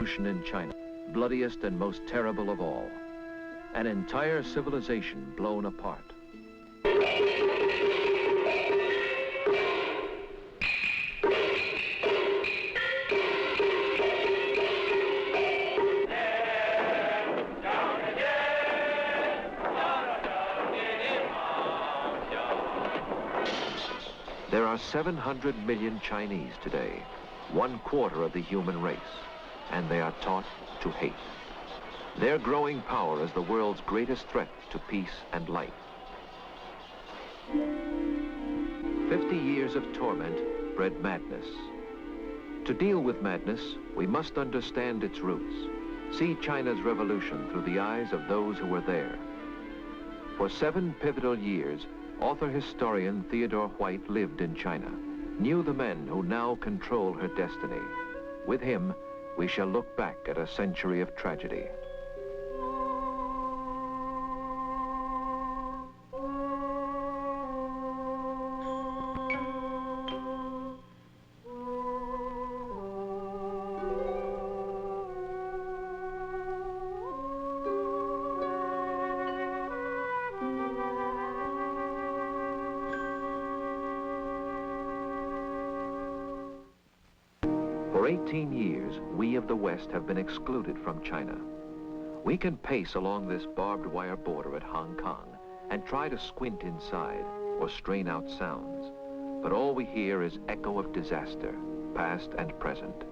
revolution in China, bloodiest and most terrible of all. An entire civilization blown apart. There are 700 million Chinese today, 1/4 of the human race, and they are taught to hate. Their growing power is the world's greatest threat to peace and life. 50 years of torment bred madness. To deal with madness, we must understand its roots, see China's revolution through the eyes of those who were there. For 7 pivotal years, author-historian Theodore White lived in China, knew the men who now control her destiny. With him, we shall look back at a century of tragedy. For 18 years, we of the West have been excluded from China. We can pace along this barbed wire border at Hong Kong and try to squint inside or strain out sounds, but all we hear is echo of disaster, past and present.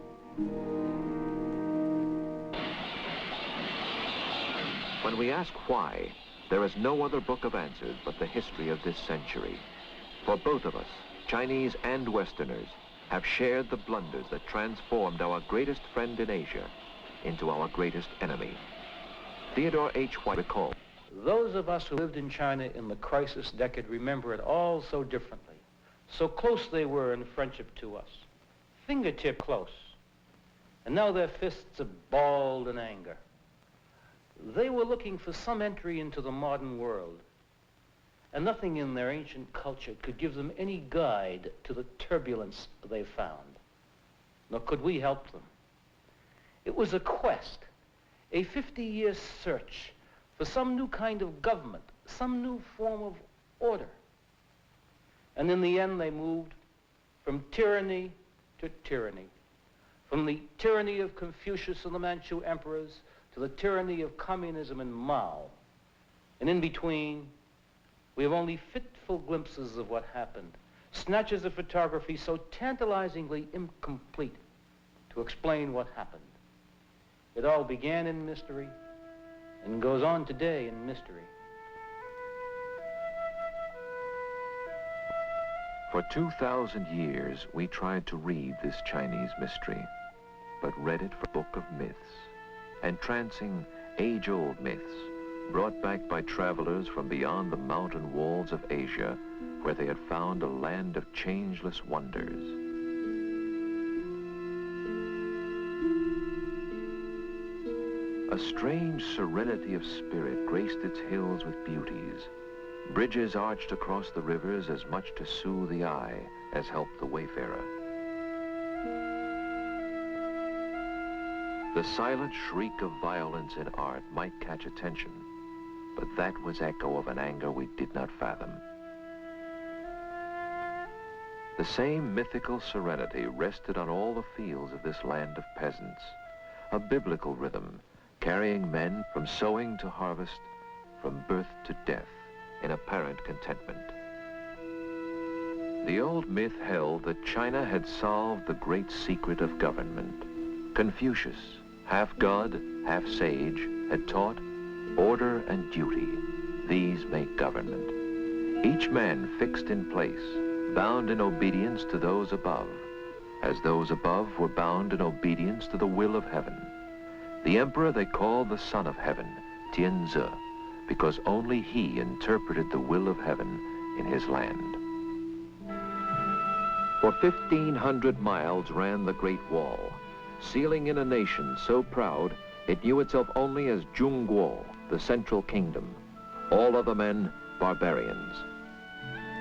When we ask why, there is no other book of answers but the history of this century. For both of us, Chinese and Westerners, have shared the blunders that transformed our greatest friend in Asia into our greatest enemy. Theodore H. White recalled. Those of us who lived in China in the crisis decade remember it all so differently. So close they were in friendship to us, fingertip close. And now their fists are balled in anger. They were looking for some entry into the modern world, and nothing in their ancient culture could give them any guide to the turbulence they found, nor could we help them. It was a quest, a 50-year search for some new kind of government, some new form of order. And in the end, they moved from tyranny to tyranny, from the tyranny of Confucius and the Manchu emperors to the tyranny of communism and Mao. And in between, we have only fitful glimpses of what happened, snatches of photography so tantalizingly incomplete to explain what happened. It all began in mystery and goes on today in mystery. For 2,000 years, we tried to read this Chinese mystery, but read it for a book of myths, entrancing age-old myths, brought back by travelers from beyond the mountain walls of Asia, where they had found a land of changeless wonders. A strange serenity of spirit graced its hills with beauties. Bridges arched across the rivers as much to soothe the eye as help the wayfarer. The silent shriek of violence in art might catch attention, but that was echo of an anger we did not fathom. The same mythical serenity rested on all the fields of this land of peasants, a biblical rhythm carrying men from sowing to harvest, from birth to death, in apparent contentment. The old myth held that China had solved the great secret of government. Confucius, half god, half sage, had taught order and duty. These make government. Each man fixed in place, bound in obedience to those above, as those above were bound in obedience to the will of heaven. The emperor they called the son of heaven, Tianzi, because only he interpreted the will of heaven in his land. For 1,500 miles ran the Great Wall, sealing in a nation so proud it knew itself only as Zhongguo, the Central Kingdom. All other men, barbarians.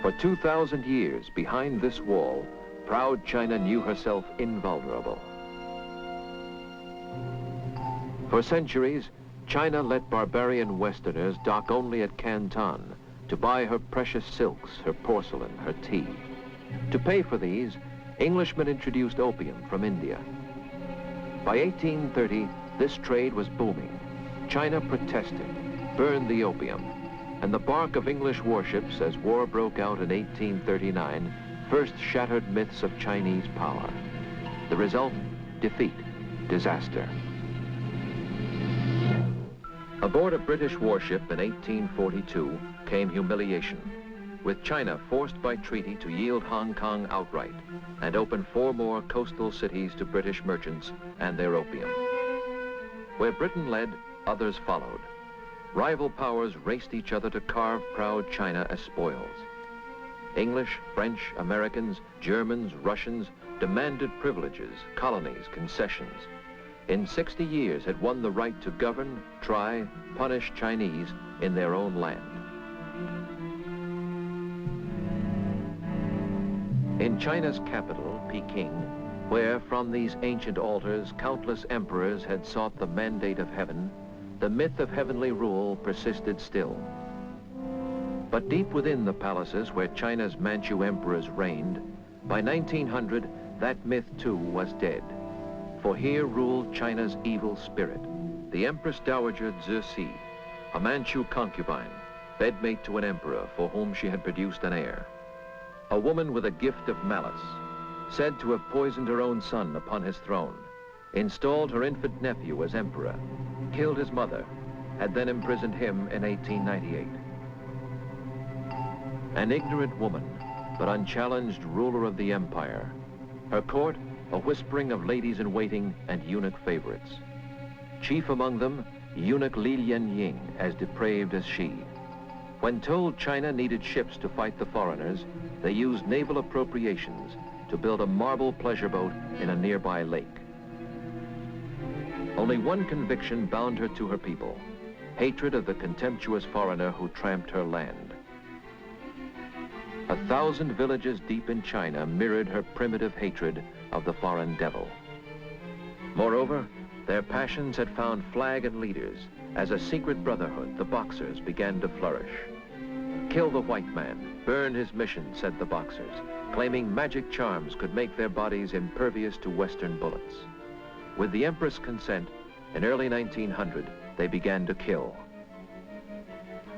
For 2,000 years, behind this wall, proud China knew herself invulnerable. For centuries, China let barbarian Westerners dock only at Canton to buy her precious silks, her porcelain, her tea. To pay for these, Englishmen introduced opium from India. By 1830, this trade was booming. China protested, burned the opium, and the bark of English warships as war broke out in 1839 first shattered myths of Chinese power. The result, defeat, disaster. Aboard a British warship in 1842 came humiliation, with China forced by treaty to yield Hong Kong outright and open 4 more coastal cities to British merchants and their opium. Where Britain led, others followed. Rival powers raced each other to carve proud China as spoils. English, French, Americans, Germans, Russians demanded privileges, colonies, concessions. In 60 years had won the right to govern, try, punish Chinese in their own land. In China's capital, Peking, where from these ancient altars countless emperors had sought the mandate of heaven, the myth of heavenly rule persisted still. But deep within the palaces where China's Manchu emperors reigned, by 1900, that myth too was dead. For here ruled China's evil spirit, the Empress Dowager Cixi, a Manchu concubine, bedmate to an emperor for whom she had produced an heir. A woman with a gift of malice, said to have poisoned her own son upon his throne, installed her infant nephew as emperor, killed his mother, had then imprisoned him in 1898. An ignorant woman, but unchallenged ruler of the empire. Her court, a whispering of ladies-in-waiting and eunuch favorites. Chief among them, eunuch Li Lianying, as depraved as she. When told China needed ships to fight the foreigners, they used naval appropriations to build a marble pleasure boat in a nearby lake. Only one conviction bound her to her people, hatred of the contemptuous foreigner who tramped her land. 1,000 villages deep in China mirrored her primitive hatred of the foreign devil. Moreover, their passions had found flag and leaders as a secret brotherhood, the Boxers, began to flourish. Kill the white man, burn his mission, said the Boxers, claiming magic charms could make their bodies impervious to Western bullets. With the Empress' consent, in early 1900, they began to kill.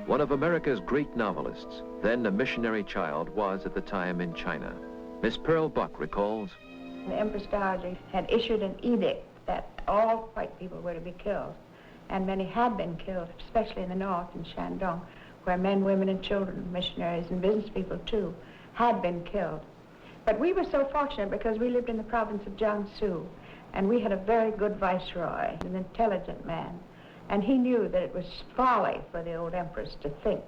One of America's great novelists, then a missionary child, was at the time in China. Miss Pearl Buck recalls, the Empress Dowager had issued an edict that all white people were to be killed, and many had been killed, especially in the north, in Shandong, where men, women, and children, missionaries and business people too, had been killed. But we were so fortunate because we lived in the province of Jiangsu, and we had a very good viceroy, an intelligent man, and he knew that it was folly for the old empress to think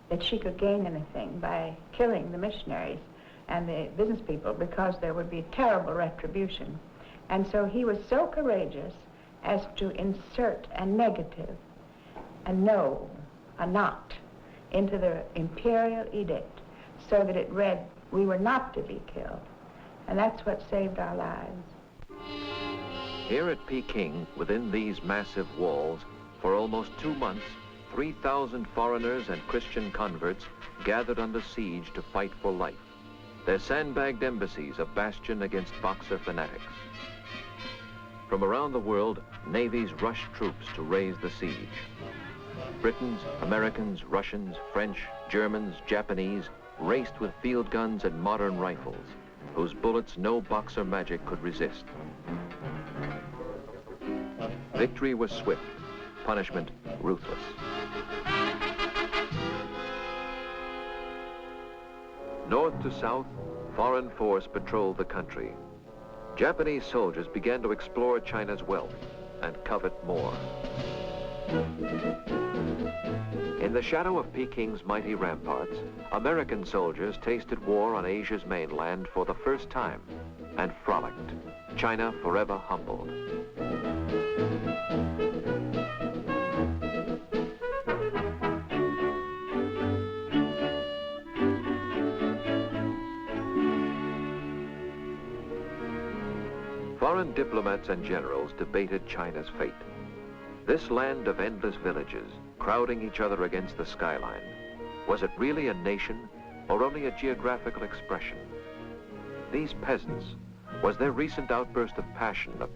that she could gain anything by killing the missionaries and the business people, because there would be terrible retribution. And so he was so courageous as to insert a negative, a no, a not, into the imperial edict, so that it read, we were not to be killed. And that's what saved our lives. Here at Peking, within these massive walls, for almost 2 months, 3,000 foreigners and Christian converts gathered under siege to fight for life. Their sandbagged embassies a bastion against Boxer fanatics. From around the world, navies rushed troops to raise the siege. Britons, Americans, Russians, French, Germans, Japanese raced with field guns and modern rifles, whose bullets no Boxer magic could resist. Victory was swift, punishment ruthless. North to south, foreign force patrolled the country. Japanese soldiers began to explore China's wealth and covet more. In the shadow of Peking's mighty ramparts, American soldiers tasted war on Asia's mainland for the first time and frolicked, China forever humbled. Foreign diplomats and generals debated China's fate. This land of endless villages, crowding each other against the skyline, was it really a nation or only a geographical expression? These peasants, was their recent outburst of passion a